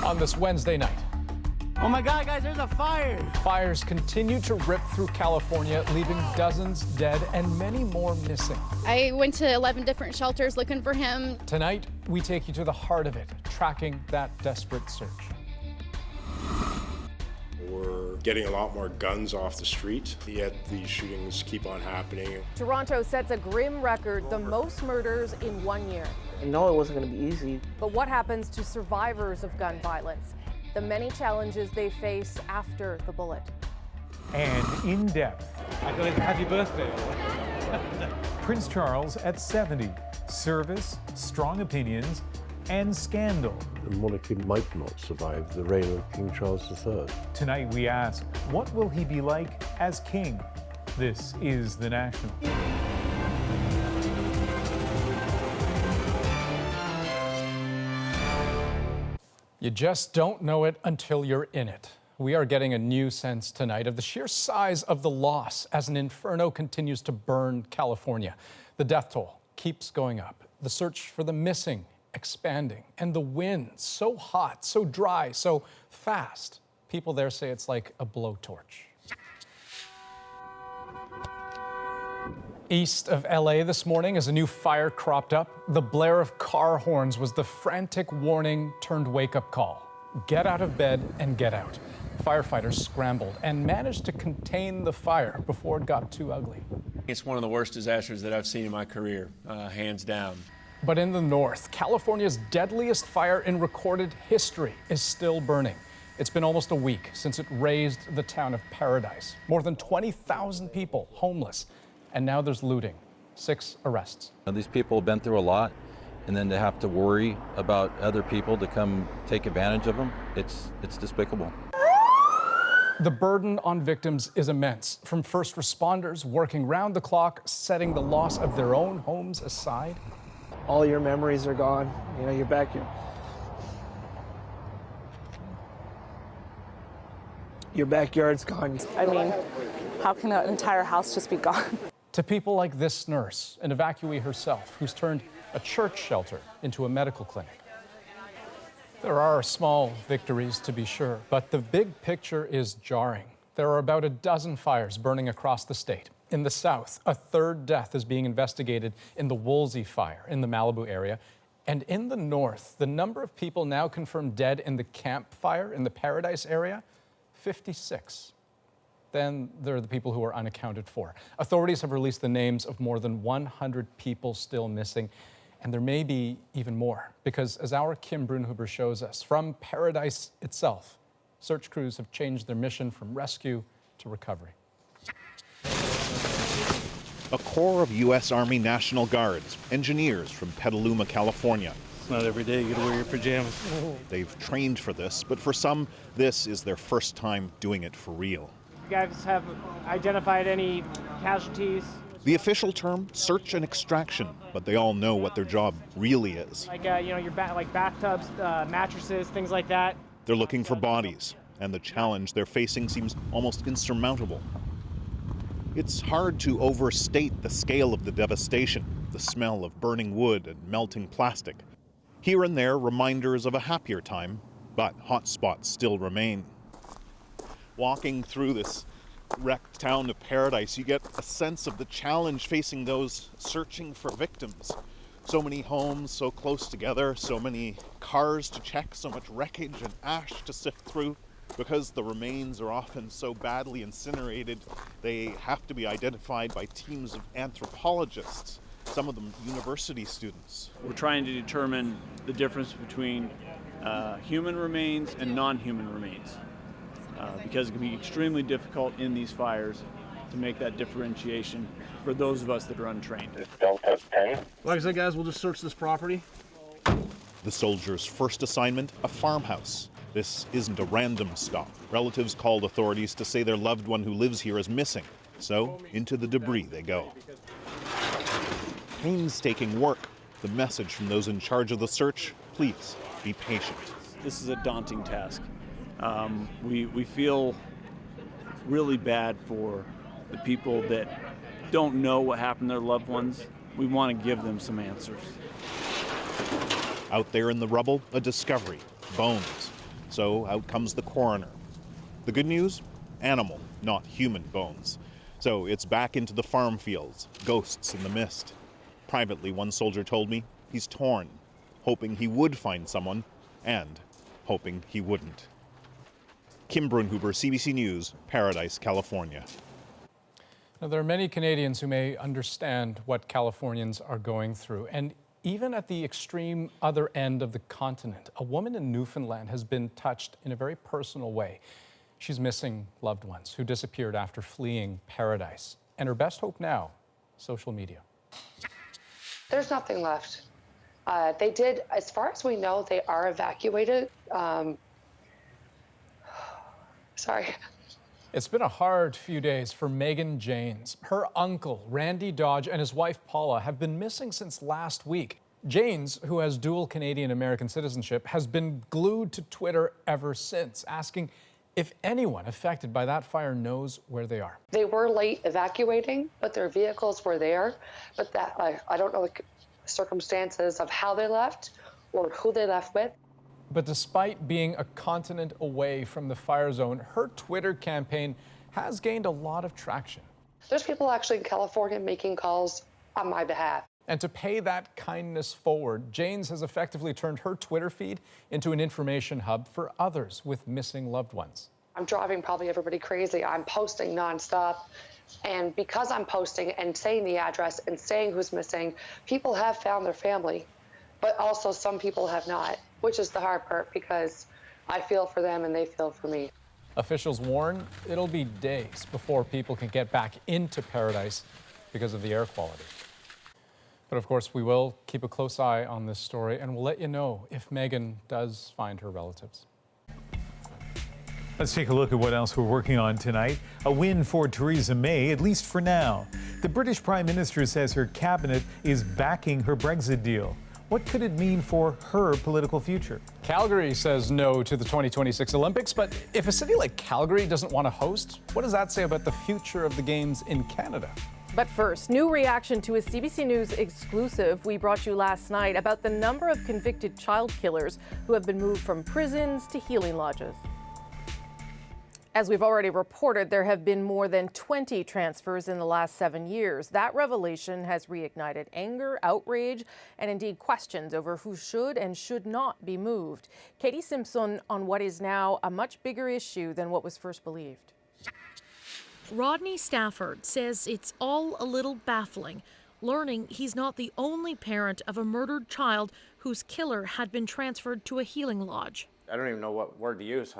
on this Wednesday night. Oh my God, guys, there's a fire! Fires continue to rip through California, leaving dozens dead and many more missing. I went to 11 different shelters looking for him. Tonight, we take you to the heart of it, tracking that desperate search. We're getting a lot more guns off the street, yet these shootings keep on happening. Toronto sets a grim record, the most murders in 1 year. I know it wasn't gonna be easy. But what happens to survivors of gun violence? The many challenges they face after the bullet. And in depth. Happy birthday. Prince Charles at 70. Service, strong opinions, and scandal. The monarchy might not survive the reign of King Charles III. Tonight we ask, what will he be like as king? This is The National. You just don't know it until you're in it. We are getting a new sense tonight of the sheer size of the loss as an inferno continues to burn California. The death toll keeps going up. The search for the missing expanding. And the wind so hot, so dry, so fast. People there say it's like a blowtorch. East of LA this morning, as a new fire cropped up, the blare of car horns was the frantic warning turned wake-up call. Get out of bed and get out. Firefighters scrambled and managed to contain the fire before it got too ugly. It's one of the worst disasters that I've seen in my career, hands down. But in the north, California's deadliest fire in recorded history is still burning. It's been almost a week since it razed the town of Paradise. More than 20,000 people homeless. And now there's looting. 6 arrests. These people have been through a lot, and then to have to worry about other people to come take advantage of them, it's despicable. The burden on victims is immense, from first responders working round the clock, setting the loss of their own homes aside. All your memories are gone. You know, you're back here. Your backyard's gone. I mean, how can an entire house just be gone? To people like this nurse, an evacuee herself, who's turned a church shelter into a medical clinic. There are small victories, to be sure, but the big picture is jarring. There are about a dozen fires burning across the state. In the south, a third death is being investigated in the Woolsey fire in the Malibu area. And in the north, the number of people now confirmed dead in the Camp Fire in the Paradise area, 56. Then there are the people who are unaccounted for. Authorities have released the names of more than 100 people still missing, and there may be even more, because as our Kim Brunhuber shows us, from Paradise itself, search crews have changed their mission from rescue to recovery. A corps of U.S. Army National Guards, engineers from Petaluma, California. It's not every day you get to wear your pajamas. They've trained for this, but for some, this is their first time doing it for real. You guys have identified any casualties? The official term, search and extraction, but they all know what their job really is. Like, your like bathtubs, mattresses, things like that. They're looking for bodies, and the challenge they're facing seems almost insurmountable. It's hard to overstate the scale of the devastation, the smell of burning wood and melting plastic. Here and there, reminders of a happier time, but hot spots still remain. Walking through this wrecked town of Paradise, you get a sense of the challenge facing those searching for victims. So many homes so close together, so many cars to check, so much wreckage and ash to sift through. Because the remains are often so badly incinerated, they have to be identified by teams of anthropologists, some of them university students. We're trying to determine the difference between human remains and non-human remains. Because it can be extremely difficult in these fires to make that differentiation for those of us that are untrained. Like I said, guys, we'll just search this property. The soldiers' first assignment, a farmhouse. This isn't a random stop. Relatives called authorities to say their loved one who lives here is missing. So, into the debris they go. Painstaking work. The message from those in charge of the search, please be patient. This is a daunting task. We feel really bad for the people that don't know what happened to their loved ones. We want to give them some answers. Out there in the rubble, a discovery. Bones. So out comes the coroner. The good news? Animal, not human bones. So it's back into the farm fields, ghosts in the mist. Privately, one soldier told me he's torn, hoping he would find someone and hoping he wouldn't. Kim Brunhuber, CBC News, Paradise, California. Now, there are many Canadians who may understand what Californians are going through. And even at the extreme other end of the continent, a woman in Newfoundland has been touched in a very personal way. She's missing loved ones who disappeared after fleeing paradise. And her best hope now, social media. There's nothing left. They did, as far as we know, they are evacuated. Sorry. It's been a hard few days for Megan Janes. Her uncle, Randy Dodge, and his wife, Paula, have been missing since last week. Janes, who has dual Canadian-American citizenship, has been glued to Twitter ever since, asking if anyone affected by that fire knows where they are. They were late evacuating, but their vehicles were there. But that I don't know the circumstances of how they left or who they left with. But despite being a continent away from the fire zone, her Twitter campaign has gained a lot of traction. There's people actually in California making calls on my behalf. And to pay that kindness forward, Janes has effectively turned her Twitter feed into an information hub for others with missing loved ones. I'm driving probably everybody crazy. I'm posting nonstop. And because I'm posting and saying the address and saying who's missing, people have found their family, but also some people have not, which is the hard part because I feel for them and they feel for me. Officials warn it'll be days before people can get back into paradise because of the air quality. But of course, we will keep a close eye on this story and we'll let you know if Megan does find her relatives. Let's take a look at what else we're working on tonight. A win for Theresa May, at least for now. The British Prime Minister says her cabinet is backing her Brexit deal. What could it mean for her political future? Calgary says no to the 2026 Olympics, but if a city like Calgary doesn't want to host, what does that say about the future of the Games in Canada? But first, new reaction to a CBC News exclusive we brought you last night about the number of convicted child killers who have been moved from prisons to healing lodges. As we've already reported, there have been more than 20 transfers in the last 7 years. That revelation has reignited anger, outrage, and indeed questions over who should and should not be moved. Katie Simpson on what is now a much bigger issue than what was first believed. Rodney Stafford says it's all a little baffling, learning he's not the only parent of a murdered child whose killer had been transferred to a healing lodge. I don't even know what word to use.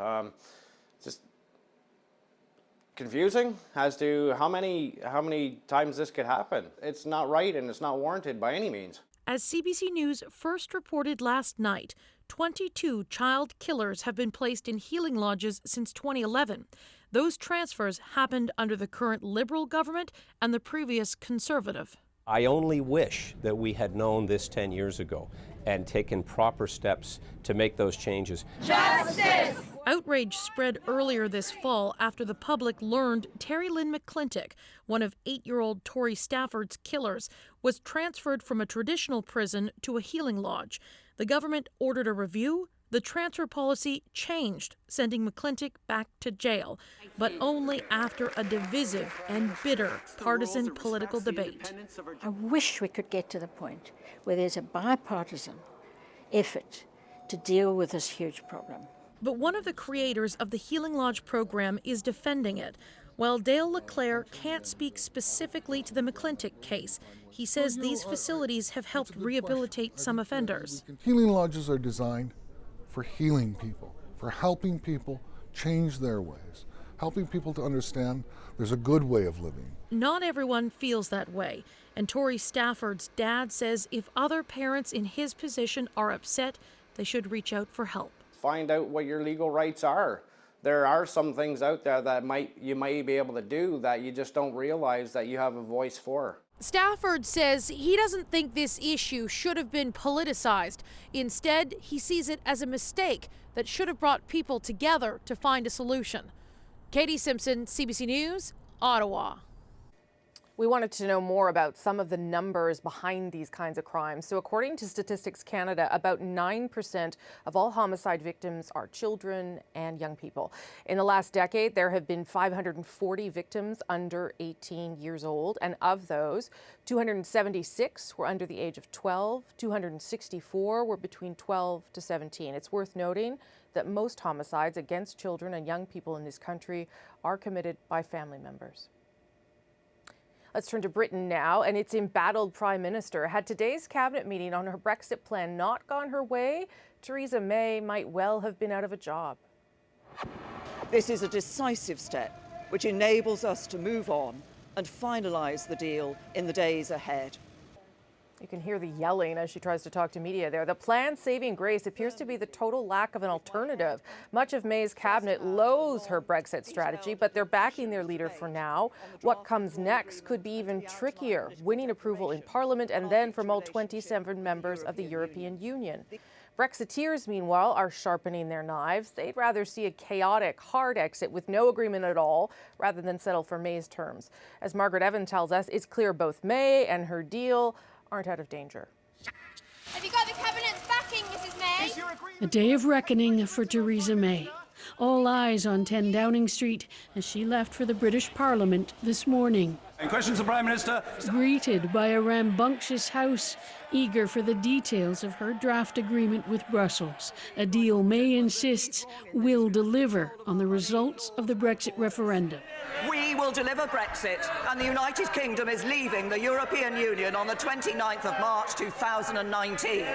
Just confusing as to how many times this could happen. It's not right and it's not warranted by any means. As CBC News first reported last night, 22 child killers have been placed in healing lodges since 2011. Those transfers happened under the current Liberal government and the previous Conservative. I only wish that we had known this 10 years ago and taken proper steps to make those changes. Justice! Outrage spread earlier this fall after the public learned Terry Lynn McClintock, one of 8-year-old Tori Stafford's killers, was transferred from a traditional prison to a healing lodge. The government ordered a review. The transfer policy changed, sending McClintock back to jail, but only after a divisive and bitter partisan political debate. I wish we could get to the point where there's a bipartisan effort to deal with this huge problem. But one of the creators of the Healing Lodge program is defending it. While Dale LeClaire can't speak specifically to the McClintock case, he says these facilities have helped rehabilitate some offenders. Healing lodges are designed for healing people, for helping people change their ways, helping people to understand there's a good way of living. Not everyone feels that way, and Tori Stafford's dad says if other parents in his position are upset, they should reach out for help. Find out what your legal rights are. There are some things out there that you might be able to do that you just don't realize that you have a voice for. Stafford says he doesn't think this issue should have been politicized. Instead, he sees it as a mistake that should have brought people together to find a solution. Katie Simpson, CBC News, Ottawa. We wanted to know more about some of the numbers behind these kinds of crimes. So according to Statistics Canada, about 9% of all homicide victims are children and young people. In the last decade, there have been 540 victims under 18 years old. And of those, 276 were under the age of 12, 264 were between 12 to 17. It's worth noting that most homicides against children and young people in this country are committed by family members. Let's turn to Britain now, and its embattled Prime Minister. Had today's cabinet meeting on her Brexit plan not gone her way, Theresa May might well have been out of a job. This is a decisive step which enables us to move on and finalise the deal in the days ahead. You can hear the yelling as she tries to talk to media there. The plan's saving grace appears to be the total lack of an alternative. Much of May's cabinet loathes her Brexit strategy, but they're backing their leader for now. What comes next could be even trickier, winning approval in Parliament and then from all 27 members of the European Union. Brexiteers, meanwhile, are sharpening their knives. They'd rather see a chaotic, hard exit with no agreement at all, rather than settle for May's terms. As Margaret Evan tells us, it's clear both May and her deal aren't out of danger. Have you got the cabinet's backing, Mrs. May? A day of reckoning for Theresa May. All eyes on 10 Downing Street as she left for the British Parliament this morning. And questions to the Prime Minister. Greeted by a rambunctious House, eager for the details of her draft agreement with Brussels, a deal May insists will deliver on the results of the Brexit referendum. We will deliver Brexit, and the United Kingdom is leaving the European Union on the 29th of March 2019.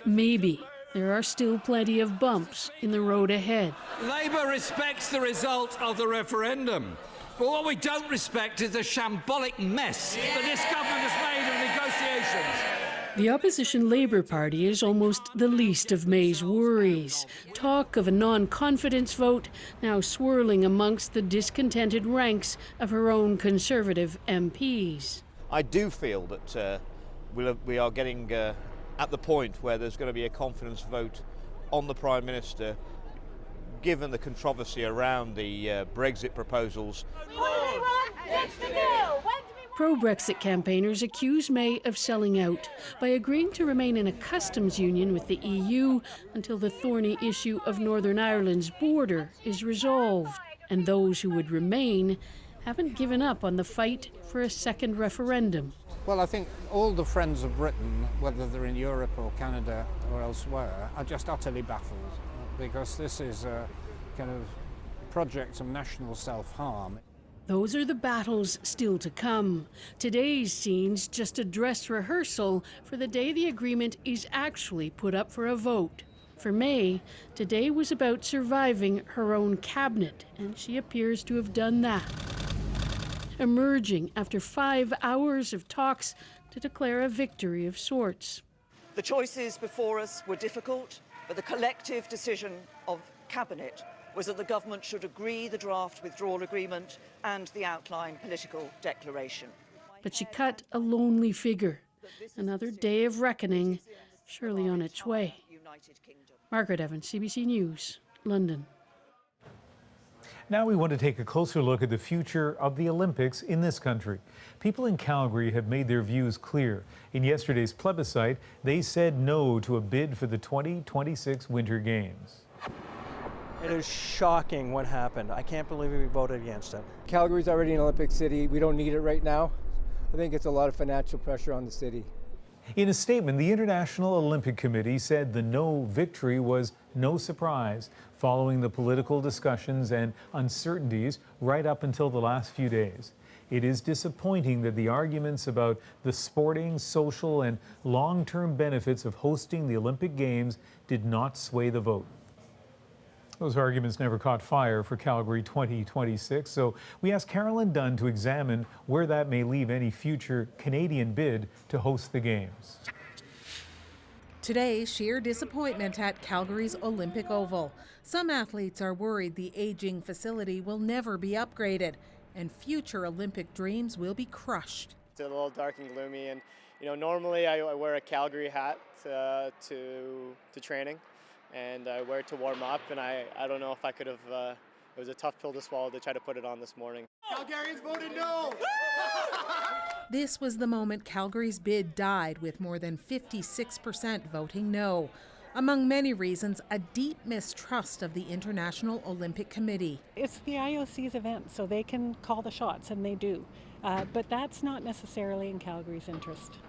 Maybe there are still plenty of bumps in the road ahead. Labour respects the result of the referendum. But what we don't respect is the shambolic mess that this government has made of negotiations. The opposition Labour Party is almost the least of May's worries. Talk of a non-confidence vote now swirling amongst the discontented ranks of her own Conservative MPs. I do feel that we are getting at the point where there's going to be a confidence vote on the Prime Minister, given the controversy around the Brexit proposals. Pro-Brexit campaigners accuse May of selling out by agreeing to remain in a customs union with the EU until the thorny issue of Northern Ireland's border is resolved. And those who would remain haven't given up on the fight for a second referendum. Well, I think all the friends of Britain, whether they're in Europe or Canada or elsewhere, are just utterly baffled, because this is a kind of project of national self-harm. Those are the battles still to come. Today's scene's just a dress rehearsal for the day the agreement is actually put up for a vote. For May, today was about surviving her own cabinet, and she appears to have done that. Emerging after 5 hours of talks to declare a victory of sorts. The choices before us were difficult, but the collective decision of Cabinet was that the government should agree the draft withdrawal agreement and the outline political declaration. But she cut a lonely figure. Another day of reckoning, surely on its way. Margaret Evans, CBC News, London. Now we want to take a closer look at the future of the Olympics in this country. People in Calgary have made their views clear. In yesterday's plebiscite, they said no to a bid for the 2026 Winter Games. It is shocking what happened. I can't believe we voted against it. Calgary's already an Olympic city. We don't need it right now. I think it's a lot of financial pressure on the city. In a statement, the International Olympic Committee said the no victory was no surprise, following the political discussions and uncertainties right up until the last few days. It is disappointing that the arguments about the sporting, social, and long-term benefits of hosting the Olympic Games did not sway the vote. Those arguments never caught fire for Calgary 2026, so we asked Carolyn Dunn to examine where that may leave any future Canadian bid to host the Games. Today, sheer disappointment at Calgary's Olympic Oval. Some athletes are worried the aging facility will never be upgraded, and future Olympic dreams will be crushed. It's a little dark and gloomy, and normally I wear a Calgary hat to training, and I wear it to warm up, and I don't know if I could have It was a tough pill to swallow to try to put it on this morning. Calgarians voted no! This was the moment Calgary's bid died, with more than 56% voting no. Among many reasons, a deep mistrust of the International Olympic Committee. It's the IOC's event, so they can call the shots, and they do. But that's not necessarily in Calgary's interest.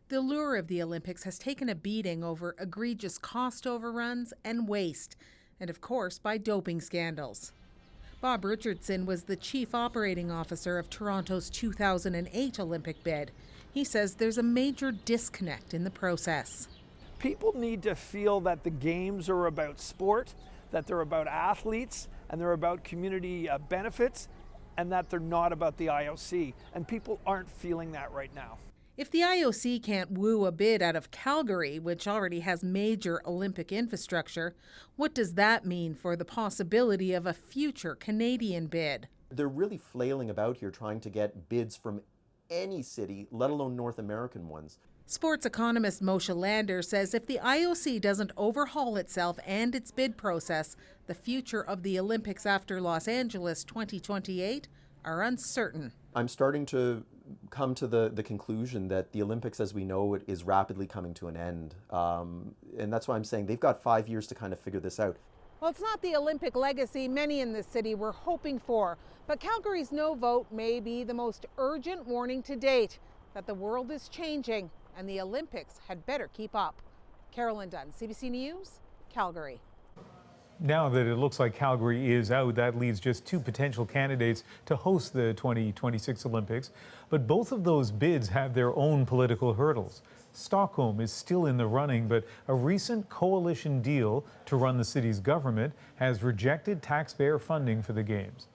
The lure of the Olympics has taken a beating over egregious cost overruns and waste, and of course by doping scandals. Bob Richardson was the chief operating officer of Toronto's 2008 Olympic bid. He says there's a major disconnect in the process. People need to feel that the games are about sport, that they're about athletes, and they're about community benefits, and that they're not about the IOC. And people aren't feeling that right now. If the IOC can't woo a bid out of Calgary, which already has major Olympic infrastructure, what does that mean for the possibility of a future Canadian bid? They're really flailing about here trying to get bids from any city, let alone North American ones. Sports economist Moshe Lander says if the IOC doesn't overhaul itself and its bid process, the future of the Olympics after Los Angeles 2028 are uncertain. I'm starting to come to the conclusion that the Olympics as we know it is rapidly coming to an end. And that's why I'm saying they've got 5 years to kind of figure this out. Well, it's not the Olympic legacy many in the city were hoping for, but Calgary's no vote may be the most urgent warning to date that the world is changing and the Olympics had better keep up. Carolyn Dunn, CBC News, Calgary. Now that it looks like Calgary is out, that leaves just 2 potential candidates to host the 2026 Olympics. But both of those bids have their own political hurdles. Stockholm is still in the running, but a recent coalition deal to run the city's government has rejected taxpayer funding for the Games.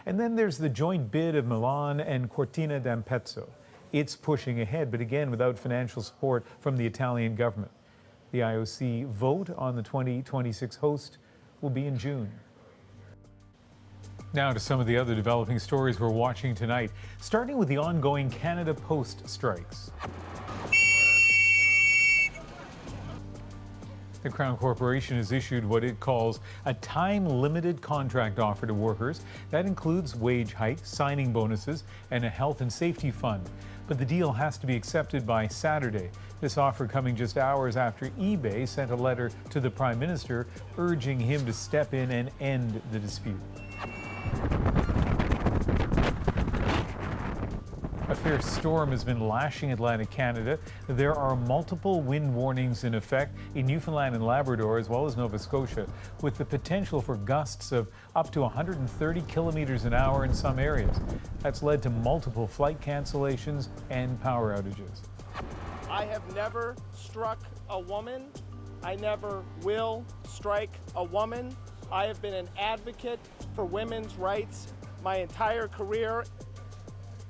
And then there's the joint bid of Milan and Cortina d'Ampezzo. It's pushing ahead, but again without financial support from the Italian government. The IOC vote on the 2026 host will be in June. Now to some of the other developing stories we're watching tonight, starting with the ongoing Canada Post strikes. The Crown Corporation has issued what it calls a time-limited contract offer to workers. That includes wage hikes, signing bonuses, and a health and safety fund. But the deal has to be accepted by Saturday. This offer coming just hours after eBay sent a letter to the Prime Minister urging him to step in and end the dispute. A fierce storm has been lashing Atlantic Canada. There are multiple wind warnings in effect in Newfoundland and Labrador, as well as Nova Scotia, with the potential for gusts of up to 130 kilometers an hour in some areas. That's led to multiple flight cancellations and power outages. I have never struck a woman. I never will strike a woman. I have been an advocate for women's rights my entire career.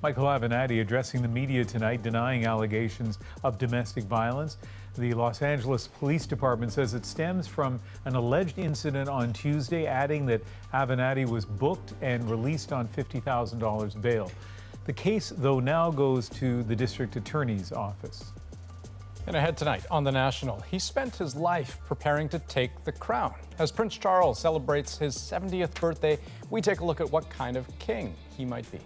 Michael Avenatti addressing the media tonight, denying allegations of domestic violence. The Los Angeles Police Department says it stems from an alleged incident on Tuesday, adding that Avenatti was booked and released on $50,000 bail. The case, though, now goes to the district attorney's office. And ahead tonight on The National, he spent his life preparing to take the crown. As Prince Charles celebrates his 70th birthday, we take a look at what kind of king he might be.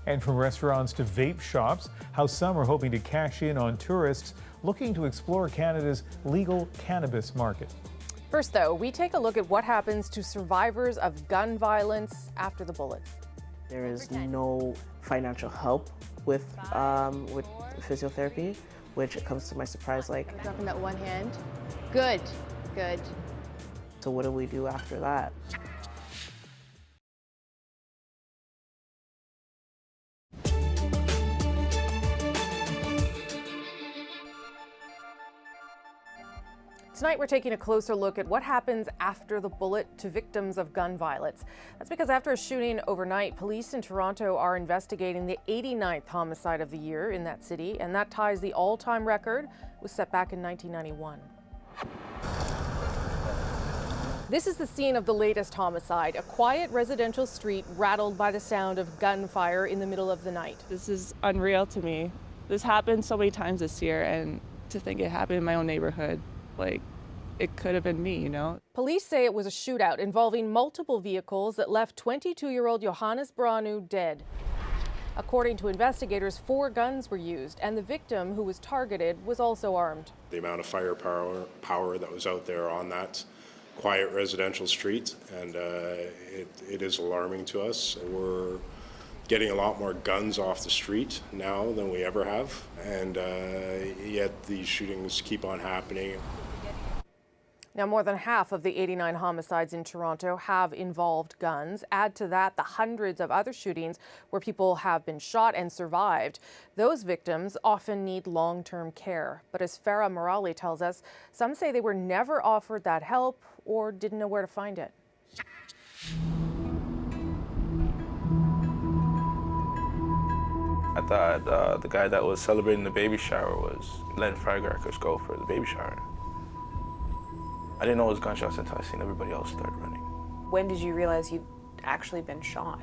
And from restaurants to vape shops, how some are hoping to cash in on tourists looking to explore Canada's legal cannabis market. First, though, we take a look at what happens to survivors of gun violence after the bullets. There is no financial help with physiotherapy, which comes to my surprise, like... Dropping that one hand. Good, good. So what do we do after that? Tonight, we're taking a closer look at what happens after the bullet to victims of gun violence. That's because after a shooting overnight, police in Toronto are investigating the 89th homicide of the year in that city, and that ties the all-time record was set back in 1991. This is the scene of the latest homicide, a quiet residential street rattled by the sound of gunfire in the middle of the night. This is unreal to me. This happened so many times this year, and to think it happened in my own neighborhood, like, it could have been me, you know. Police say it was a shootout involving multiple vehicles that left 22-year-old Johannes Branu dead. According to investigators, 4 guns were used, and the victim who was targeted was also armed. The amount of firepower that was out there on that quiet residential street, and it is alarming to us. We're getting a lot more guns off the street now than we ever have, and yet these shootings keep on happening. Now, more than half of the 89 homicides in Toronto have involved guns. Add to that the hundreds of other shootings where people have been shot and survived. Those victims often need long-term care. But as Farah Morali tells us, some say they were never offered that help or didn't know where to find it. I thought the guy that was celebrating the baby shower was letting firecrackers go for the baby shower. I didn't know it was gunshots until I seen everybody else start running. When did you realize you'd actually been shot?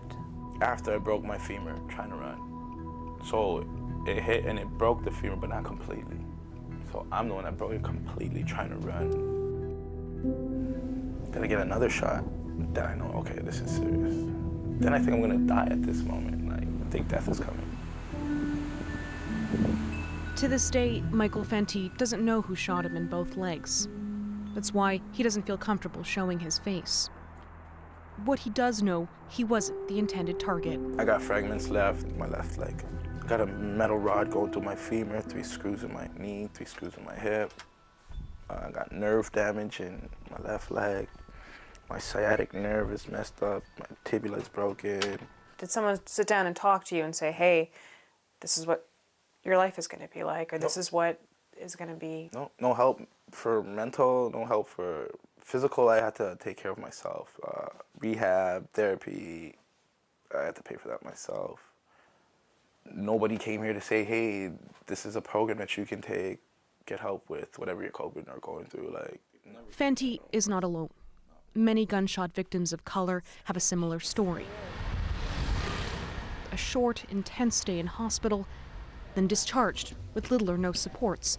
After I broke my femur trying to run. So it hit and it broke the femur, but not completely. So I'm the one that broke it completely trying to run. Then I get another shot. Then I know, okay, this is serious. Then I think I'm gonna die at this moment. Like, I think death is coming. To this day, Michael Fenty doesn't know who shot him in both legs. That's why he doesn't feel comfortable showing his face. What he does know, he wasn't the intended target. I got fragments left in my left leg. I got a metal rod going through my femur, 3 screws in my knee, 3 screws in my hip. I got nerve damage in my left leg. My sciatic nerve is messed up. My tibia is broken. Did someone sit down and talk to you and say, hey, this is what your life is going to be like, or this is what is going to be? No help for mental, no help for physical. I had to take care of myself. Rehab, therapy, I had to pay for that myself. Nobody came here to say, hey, this is a program that you can take, get help with whatever you're coping or going through. Like, Fenty is not alone. Many gunshot victims of color have a similar story. A short, intense stay in hospital, then discharged with little or no supports.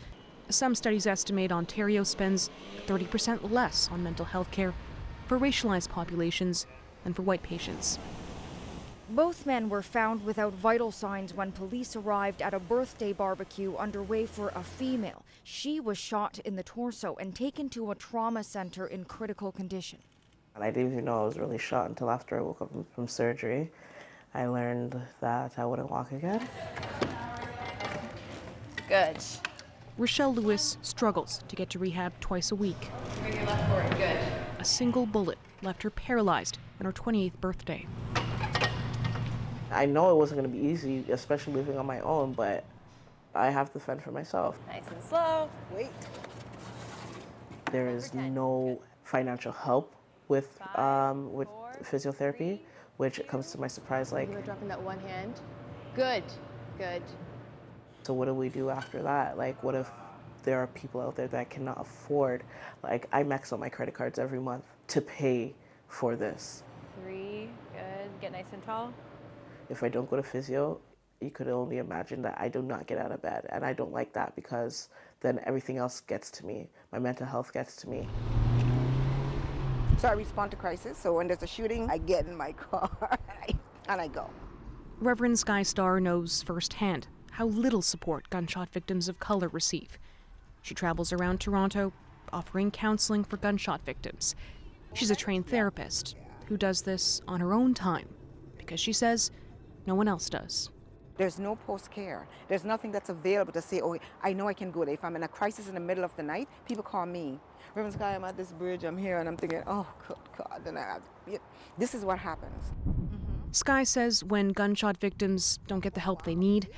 Some studies estimate Ontario spends 30% less on mental health care for racialized populations than for white patients. Both men were found without vital signs when police arrived at a birthday barbecue underway for a female. She was shot in the torso and taken to a trauma center in critical condition. I didn't even know I was really shot until after I woke up from surgery. I learned that I wouldn't walk again. Good. Rochelle Lewis struggles to get to rehab twice a week. Bring your left forward, good. A single bullet left her paralyzed on her 28th birthday. I know it wasn't going to be easy, especially living on my own, but I have to fend for myself. Nice and slow. Wait. There is no financial help with physiotherapy, which comes to my surprise. Like, You were dropping that one hand. Good, good. So what do we do after that? Like, what if there are people out there that cannot afford? Like, I max out my credit cards every month to pay for this. 3, good. Get nice and tall. If I don't go to physio, you could only imagine that I do not get out of bed. And I don't like that because then everything else gets to me. My mental health gets to me. So I respond to crisis. So when there's a shooting, I get in my car and I go. Reverend Sky Starr knows firsthand how little support gunshot victims of color receive. She travels around Toronto offering counseling for gunshot victims. She's a trained therapist who does this on her own time because she says no one else does. There's no post-care. There's nothing that's available to say, oh, I know I can go there. If I'm in a crisis in the middle of the night, people call me. Reverend Sky, I'm at this bridge, I'm here, and I'm thinking, oh, good God, this is what happens. Sky says when gunshot victims don't get the help they need,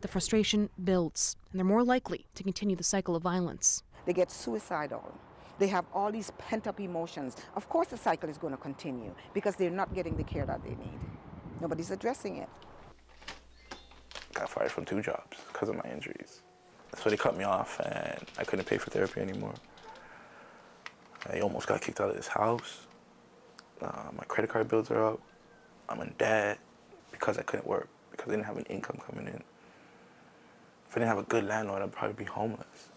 the frustration builds, and they're more likely to continue the cycle of violence. They get suicidal. They have all these pent-up emotions. Of course the cycle is going to continue because they're not getting the care that they need. Nobody's addressing it. Got fired from 2 jobs because of my injuries. So they cut me off and I couldn't pay for therapy anymore. I almost got kicked out of this house. My credit card bills are up. I'm in debt because I couldn't work, because I didn't have an income coming in. If I didn't have a good landlord, I'd probably be homeless.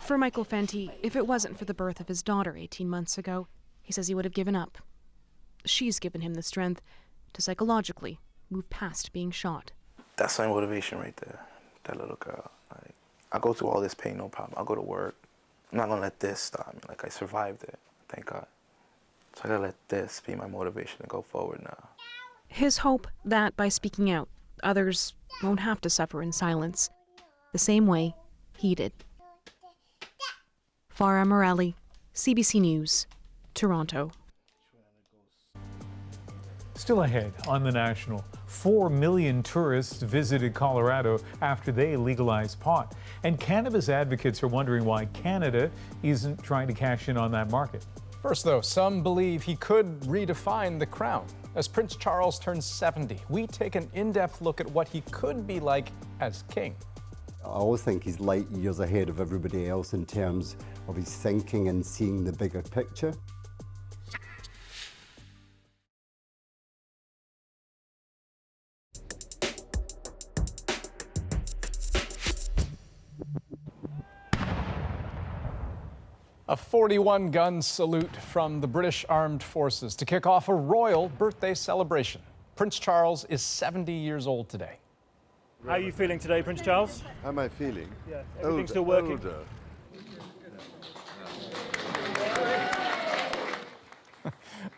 For Michael Fenty, if it wasn't for the birth of his daughter 18 months ago, he says he would have given up. She's given him the strength to psychologically move past being shot. That's my motivation right there, that little girl. Like, I go through all this pain, no problem. I'll go to work. I'm not gonna let this stop me. Like, I survived it, thank God. So I gotta let this be my motivation to go forward now. His hope that by speaking out, others won't have to suffer in silence, the same way he did. Farah Morelli, CBC News, Toronto. Still ahead on The National, 4 million tourists visited Colorado after they legalized pot. And cannabis advocates are wondering why Canada isn't trying to cash in on that market. First, though, some believe he could redefine the crown. As Prince Charles turns 70, we take an in-depth look at what he could be like as king. I always think he's light years ahead of everybody else in terms of his thinking and seeing the bigger picture. A 41-gun salute from the British Armed Forces to kick off a royal birthday celebration. Prince Charles is 70 years old today. How are you feeling today, Prince Charles? How am I feeling? Yeah, everything's still working? Older.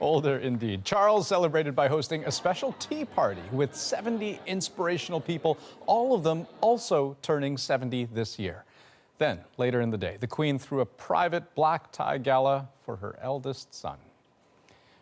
Older indeed. Charles celebrated by hosting a special tea party with 70 inspirational people, all of them also turning 70 this year. Then, later in the day, the Queen threw a private black tie gala for her eldest son.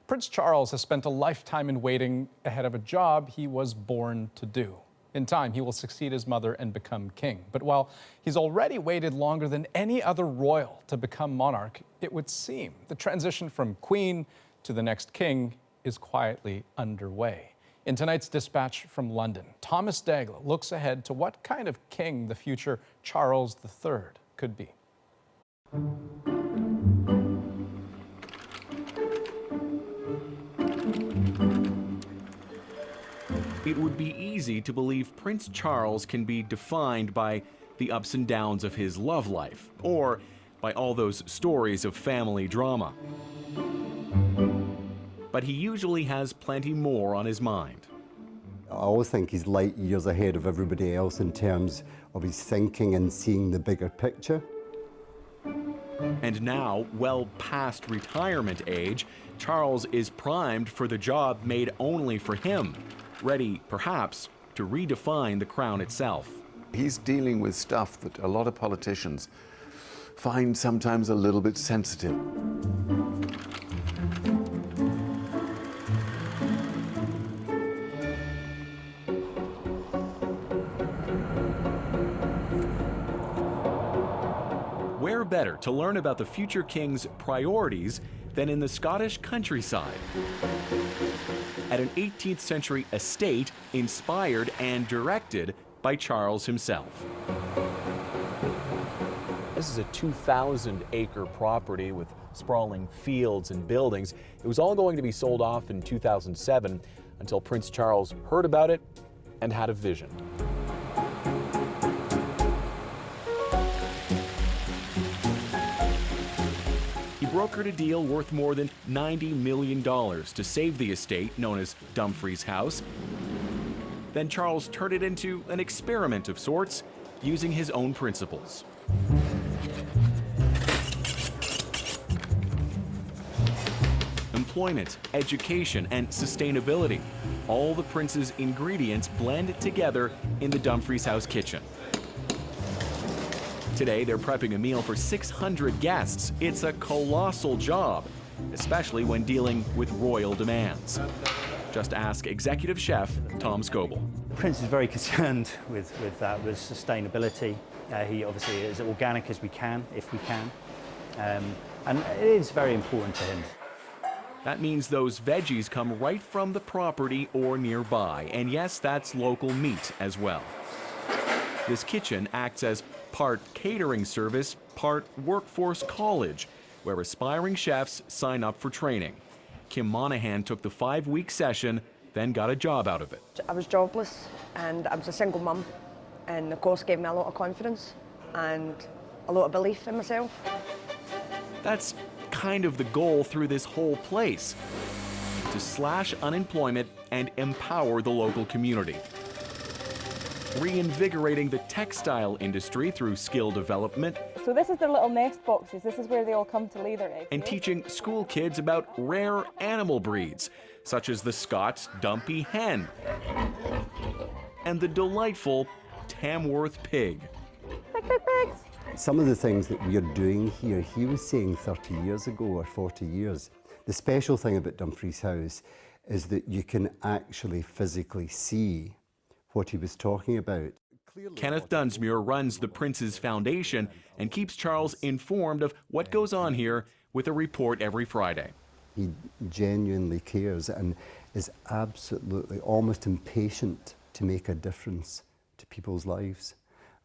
Prince Charles has spent a lifetime in waiting ahead of a job he was born to do. In time, he will succeed his mother and become king. But while he's already waited longer than any other royal to become monarch, it would seem the transition from queen to the next king is quietly underway. In tonight's dispatch from London, Thomas Dagla looks ahead to what kind of king the future Charles III could be. It would be easy to believe Prince Charles can be defined by the ups and downs of his love life, or by all those stories of family drama. But he usually has plenty more on his mind. I always think he's light years ahead of everybody else in terms of his thinking and seeing the bigger picture. And now, well past retirement age, Charles is primed for the job made only for him, ready, perhaps, to redefine the crown itself. He's dealing with stuff that a lot of politicians find sometimes a little bit sensitive. Where better to learn about the future king's priorities than in the Scottish countryside? At an 18th century estate inspired and directed by Charles himself. This is a 2,000-acre property with sprawling fields and buildings. It was all going to be sold off in 2007 until Prince Charles heard about it and had a vision. He brokered a deal worth more than $90 million to save the estate known as Dumfries House. Then Charles turned it into an experiment of sorts, using his own principles. Employment, education, and sustainability. All the prince's ingredients blended together in the Dumfries House kitchen. Today, they're prepping a meal for 600 guests. It's a colossal job, especially when dealing with royal demands. Just ask executive chef Tom Scoble. The Prince is very concerned with that, with sustainability. He obviously is organic as we can, if we can. And it is very important to him. That means those veggies come right from the property or nearby. And yes, that's local meat as well. This kitchen acts as part catering service, part workforce college, where aspiring chefs sign up for training. Kim Monahan took the 5-week session, then got a job out of it. I was jobless and I was a single mum, and the course gave me a lot of confidence and a lot of belief in myself. That's kind of the goal through this whole place, to slash unemployment and empower the local community. Reinvigorating the textile industry through skill development. So this is their little nest boxes. This is where they all come to lay their eggs. And teaching school kids about rare animal breeds, such as the Scots Dumpy Hen and the delightful Tamworth Pig. Some of the things that we are doing here, he was saying 30 years ago or 40 years. The special thing about Dumfries House is that you can actually physically see what he was talking about. Kenneth Dunsmuir runs the Prince's Foundation and keeps Charles informed of what goes on here with a report every Friday. He genuinely cares and is absolutely almost impatient to make a difference to people's lives.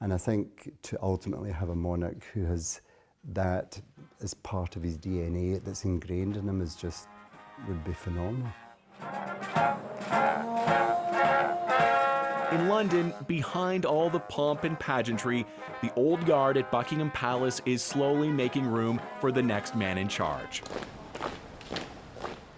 And I think to ultimately have a monarch who has that as part of his DNA that's ingrained in him is just, would be phenomenal. In London, behind all the pomp and pageantry, the old guard at Buckingham Palace is slowly making room for the next man in charge.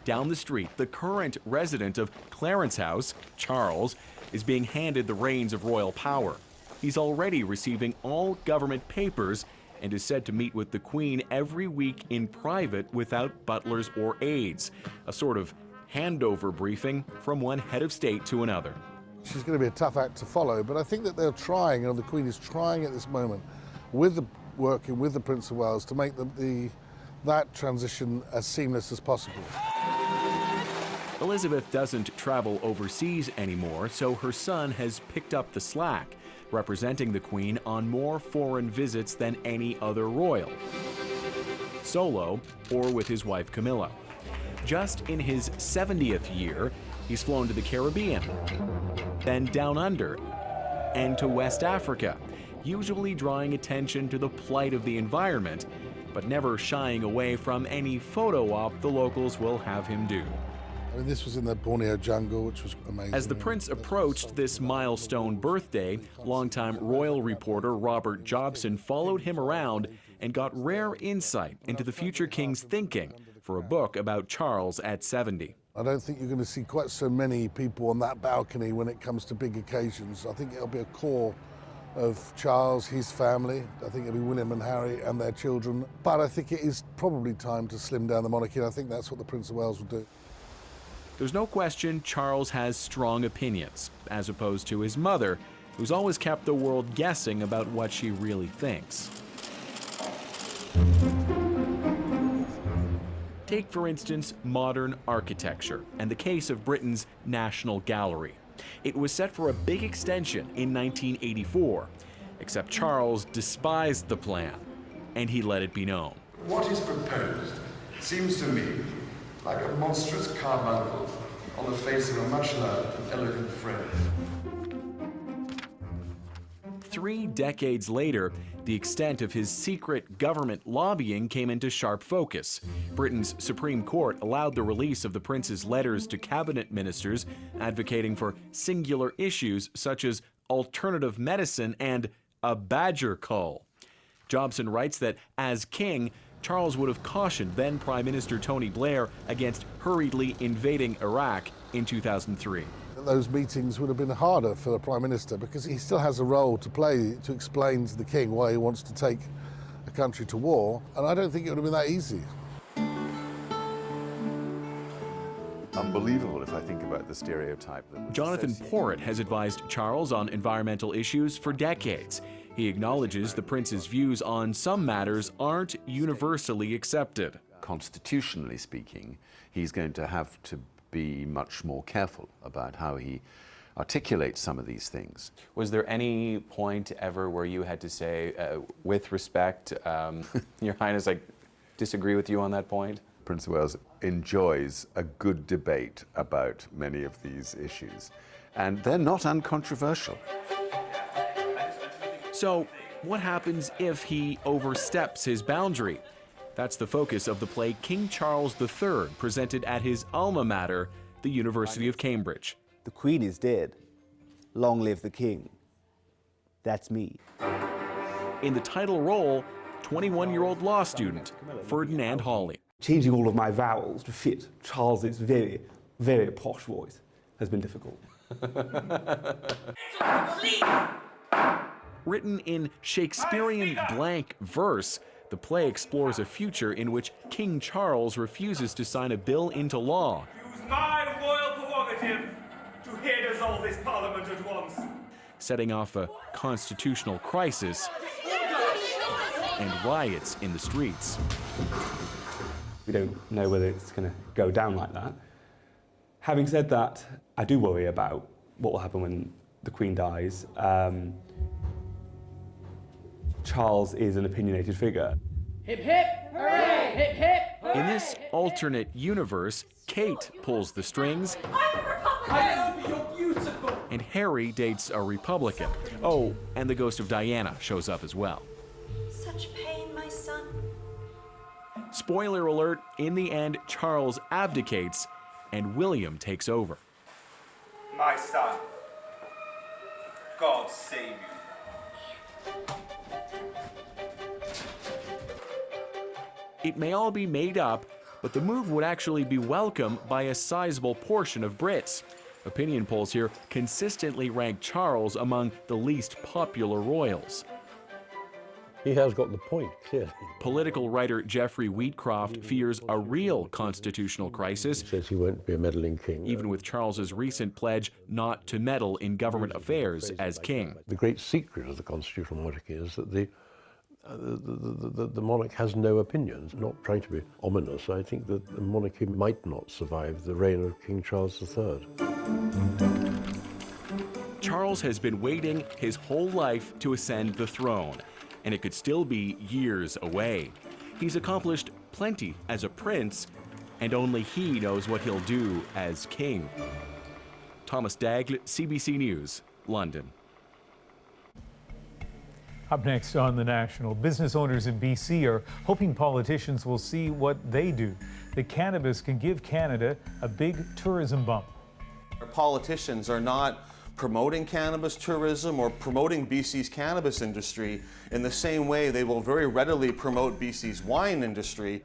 Down the street, the current resident of Clarence House, Charles, is being handed the reins of royal power. He's already receiving all government papers and is said to meet with the Queen every week in private without butlers or aides, a sort of handover briefing from one head of state to another. She's going to be a tough act to follow, but I think that they're trying, and the Queen is trying at this moment, working with the Prince of Wales to make that transition as seamless as possible. Elizabeth doesn't travel overseas anymore, so her son has picked up the slack, representing the Queen on more foreign visits than any other royal, solo or with his wife Camilla. Just in his 70th year, he's flown to the Caribbean, then down under, and to West Africa, usually drawing attention to the plight of the environment, but never shying away from any photo op the locals will have him do. I mean, this was in the Borneo jungle, which was amazing. As the Prince approached this milestone birthday, longtime royal reporter Robert Jobson followed him around and got rare insight into the future king's thinking for a book about Charles at 70. I don't think you're going to see quite so many people on that balcony when it comes to big occasions. I think it'll be a core of Charles, his family. I think it'll be William and Harry and their children. But I think it is probably time to slim down the monarchy, and I think that's what the Prince of Wales will do. There's no question Charles has strong opinions, as opposed to his mother, who's always kept the world guessing about what she really thinks. Take, for instance, modern architecture and the case of Britain's National Gallery. It was set for a big extension in 1984, except Charles despised the plan, and he let it be known. What is proposed seems to me like a monstrous carbuncle on the face of a much-loved and elegant friend. 3 decades later, the extent of his secret government lobbying came into sharp focus. Britain's Supreme Court allowed the release of the Prince's letters to cabinet ministers advocating for singular issues such as alternative medicine and a badger cull. Jobson writes that, as king, Charles would have cautioned then Prime Minister Tony Blair against hurriedly invading Iraq in 2003. Those meetings would have been harder for the Prime Minister because he still has a role to play to explain to the King why he wants to take a country to war, and I don't think it would have been that easy. Unbelievable if I think about the stereotype that was Jonathan Porritt has advised Charles on environmental issues for decades. He acknowledges the Prince's views on some matters aren't universally accepted. Constitutionally speaking, he's going to have to be much more careful about how he articulates some of these things. Was there any point ever where you had to say, with respect, Your Highness, I disagree with you on that point? Prince of Wales enjoys a good debate about many of these issues, and they're not uncontroversial. So, what happens if he oversteps his boundary? That's the focus of the play King Charles III, presented at his alma mater, the University of Cambridge. The Queen is dead. Long live the King. that's me. In the title role, 21-year-old law student Ferdinand Hawley. Changing all of my vowels to fit Charles's very, very posh voice has been difficult. Written in Shakespearean blank verse, the play explores a future in which King Charles refuses to sign a bill into law. Use my royal prerogative to hear dissolve this parliament at once. Setting off a constitutional crisis and riots in the streets. We don't know whether it's going to go down like that. Having said that, I do worry about what will happen when the Queen dies. Charles is an opinionated figure. Hip hip, hooray! Hip hip, hooray! In this alternate universe, Kate pulls the strings, I know, but you're beautiful. and Harry dates a Republican. Oh, and the ghost of Diana shows up as well. Such pain, my son. Spoiler alert, in the end, Charles abdicates and William takes over. My son, God save you. It may all be made up, but the move would actually be welcomed by a sizable portion of Brits. Opinion polls here consistently rank Charles among the least popular royals. He has got the point, clearly. Political writer Geoffrey Wheatcroft fears a real constitutional crisis. He says he won't be a meddling king. Even with Charles's recent pledge not to meddle in government affairs as king. The great secret of the constitutional monarchy is that the monarch has no opinions. Not trying to be ominous, I think that the monarchy might not survive the reign of King Charles III. Charles has been waiting his whole life to ascend the throne, and it could still be years away. He's accomplished plenty as a prince, and only he knows what he'll do as king. Thomas Dagle, CBC News, London. Up next on The National, business owners in BC are hoping politicians will see what they do. That cannabis can give Canada a big tourism bump. Our politicians are not promoting cannabis tourism or promoting BC's cannabis industry in the same way they will very readily promote BC's wine industry.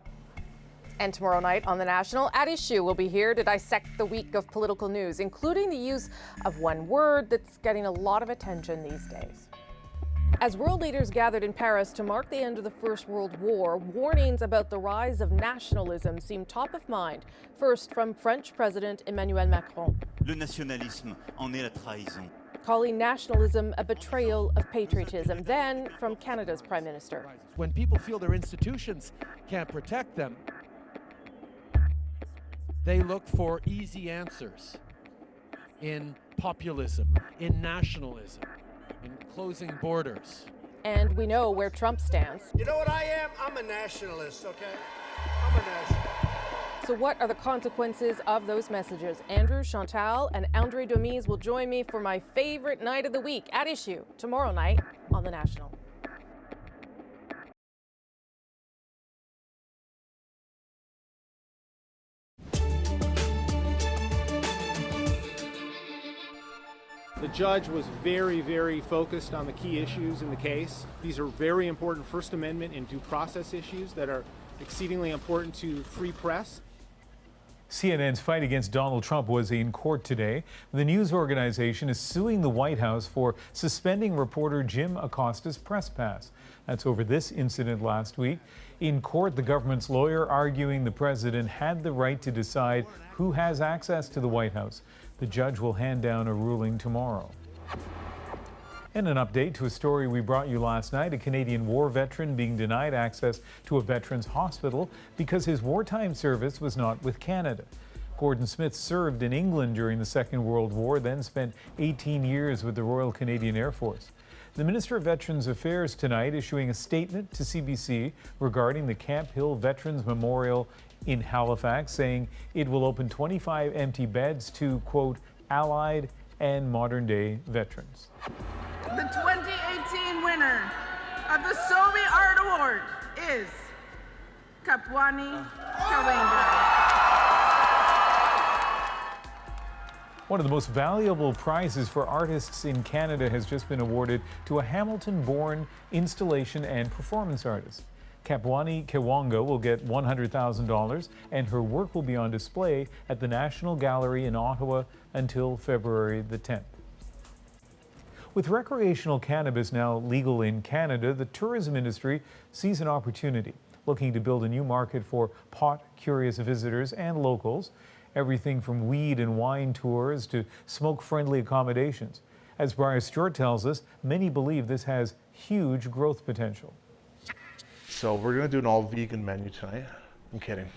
And tomorrow night on The National, At Issue will be here to dissect the week of political news, including the use of one word that's getting a lot of attention these days. As world leaders gathered in Paris to mark the end of the First World War, warnings about the rise of nationalism seem top of mind. First, from French President Emmanuel Macron. Le nationalisme en est la trahison. Calling nationalism a betrayal of patriotism. Then, from Canada's Prime Minister. When people feel their institutions can't protect them, they look for easy answers in populism, in nationalism, in closing borders. And we know where Trump stands. You know what I am? I'm a nationalist, okay? I'm a nationalist. So what are the consequences of those messages? Andrew, Chantal, and Andre Domise will join me for my favorite night of the week, At Issue, tomorrow night on The National. The judge was very, very focused on the key issues in the case. These are very important First Amendment and due process issues that are exceedingly important to free press. CNN's fight against Donald Trump was in court today. The news organization is suing the White House for suspending reporter Jim Acosta's press pass. That's over this incident last week. In court, the government's lawyer arguing the president had the right to decide who has access to the White House. The judge will hand down a ruling tomorrow. And an update to a story we brought you last night, a Canadian war veteran being denied access to a veterans hospital because his wartime service was not with Canada. Gordon Smith served in England during the Second World War, then spent 18 years with the Royal Canadian Air Force. The Minister of Veterans Affairs tonight issuing a statement to CBC regarding the Camp Hill Veterans Memorial in Halifax, saying it will open 25 empty beds to, quote, Allied and modern-day veterans. The 2018 winner of the Soviet Art Award is Kapwani Kawenga. One of the most valuable prizes for artists in Canada has just been awarded to a Hamilton-born installation and performance artist. Kapwani Kiwanga will get $100,000, and her work will be on display at the National Gallery in Ottawa until February the 10th. With recreational cannabis now legal in Canada, the tourism industry sees an opportunity, looking to build a new market for pot-curious visitors and locals. Everything from weed and wine tours to smoke-friendly accommodations. As Brian Stewart tells us, many believe this has huge growth potential. So we're going to do an all-vegan menu tonight. I'm kidding.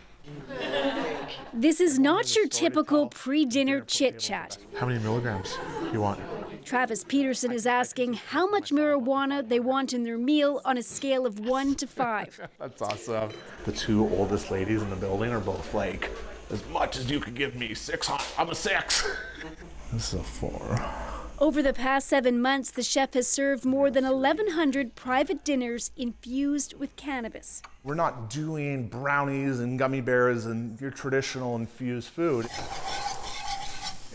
This is not your typical pre-dinner chit-chat. How many milligrams you want? Travis Peterson is asking how much marijuana they want in their meal on a scale of 1 to 5. That's awesome. The two oldest ladies in the building are both like, as much as you could give me, 6. I'm a 6. This is a 4. Over the past 7 months, the chef has served more than 1,100 private dinners infused with cannabis. We're not doing brownies and gummy bears and your traditional infused food.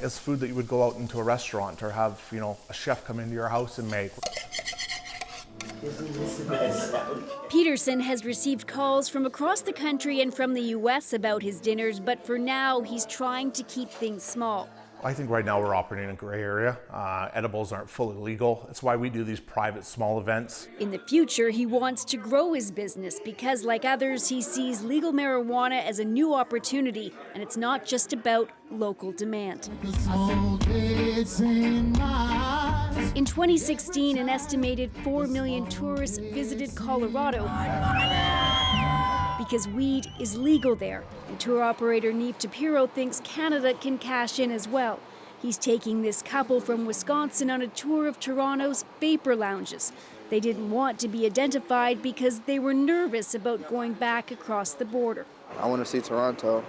It's food that you would go out into a restaurant or have, a chef come into your house and make. Peterson has received calls from across the country and from the U.S. about his dinners, but for now, he's trying to keep things small. I think right now we're operating in a gray area. Edibles aren't fully legal. That's why we do these private small events. In the future, he wants to grow his business because, like others, he sees legal marijuana as a new opportunity, and it's not just about local demand. In 2016, an estimated 4 million tourists visited Colorado because weed is legal there. And tour operator Neve Tapiro thinks Canada can cash in as well. He's taking this couple from Wisconsin on a tour of Toronto's vapor lounges. They didn't want to be identified because they were nervous about going back across the border. I want to see Toronto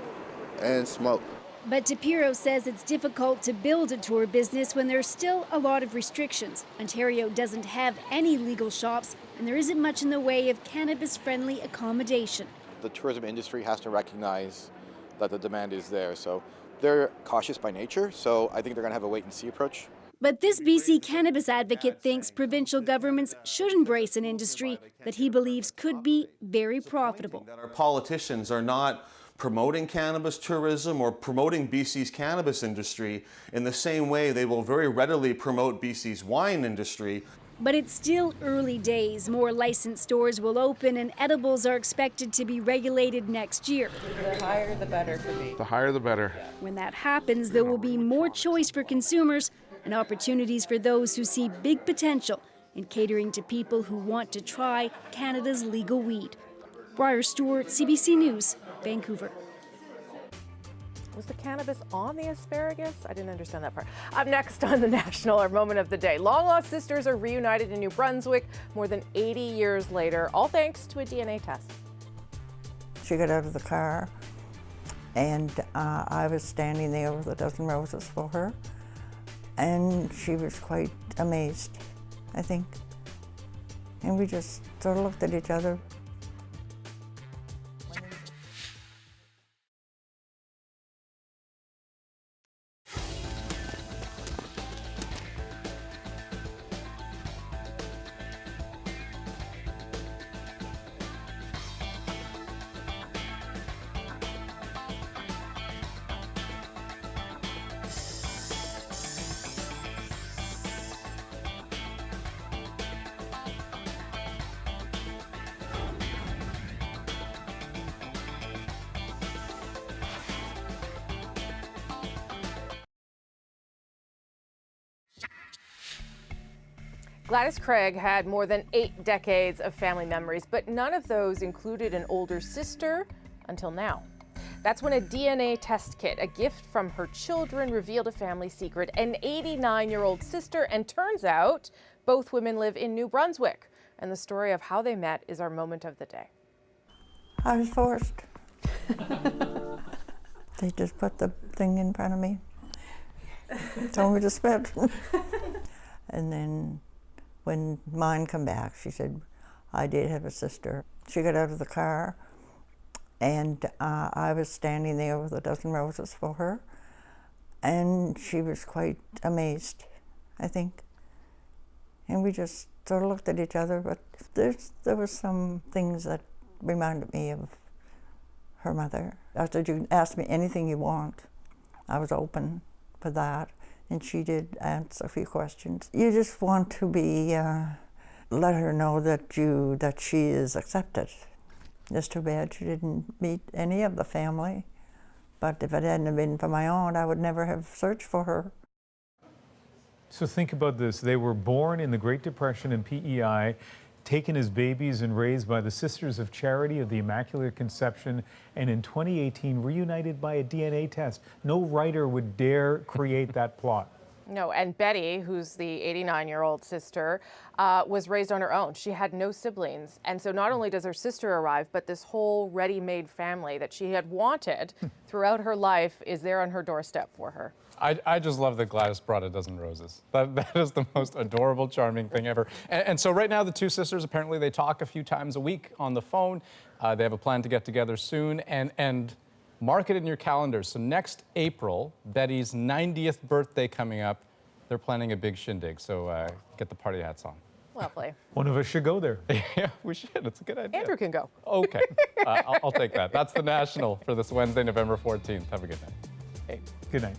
and smoke. But Tapiro says it's difficult to build a tour business when there's still a lot of restrictions. Ontario doesn't have any legal shops, and there isn't much in the way of cannabis-friendly accommodation. The tourism industry has to recognize that the demand is there. So they're cautious by nature, so I think they're going to have a wait-and-see approach. But this BC cannabis advocate thinks provincial governments should embrace an industry that he believes could be very profitable. That our politicians are not promoting cannabis tourism or promoting BC's cannabis industry in the same way they will very readily promote BC's wine industry. But it's still early days. More licensed stores will open and edibles are expected to be regulated next year. The higher the better for me. The higher the better. When that happens, there will be more choice for consumers and opportunities for those who see big potential in catering to people who want to try Canada's legal weed. Briar Stewart, CBC News, Vancouver. Was the cannabis on the asparagus? I didn't understand that part. Up next on The National, our moment of the day. Long-lost sisters are reunited in New Brunswick more than 80 years later, all thanks to a DNA test. She got out of the car, and I was standing there with a dozen roses for her, and she was quite amazed, I think. And we just sort of looked at each other. Gladys Craig had more than 8 decades of family memories, but none of those included an older sister until now. That's when a DNA test kit, a gift from her children, revealed a family secret, an 89-year-old sister, and turns out both women live in New Brunswick. And the story of how they met is our moment of the day. I was forced. They just put the thing in front of me, told me to spit. And then when mine come back, she said, I did have a sister. She got out of the car, and I was standing there with a dozen roses for her, And she was quite amazed, I think. And we just sort of looked at each other, but there was some things that reminded me of her mother. I said, you can ask me anything you want. I was open for that, and she did answer a few questions. You just want to be, let her know that she is accepted. It's too bad she didn't meet any of the family, but if it hadn't been for my aunt, I would never have searched for her. So think about this. They were born in the Great Depression in PEI, taken as babies and raised by the Sisters of Charity of the Immaculate Conception, and in 2018 reunited by a DNA test. No writer would dare create that plot. No, and Betty, who's the 89-year-old sister, was raised on her own. She had no siblings. And so not only does her sister arrive, but this whole ready-made family that she had wanted throughout her life is there on her doorstep for her. I just love that Gladys brought a dozen roses. That is the most adorable, charming thing ever. And so right now, the two sisters, apparently they talk a few times a week on the phone. They have a plan to get together soon. And mark it in your calendars. So next April, Betty's 90th birthday coming up. They're planning a big shindig, so get the party hats on. Lovely. One of us should go there. Yeah, we should. It's a good idea. Andrew can go. Okay, I'll take that. That's the National for this Wednesday, November 14th. Have a good night. Hey. Good night.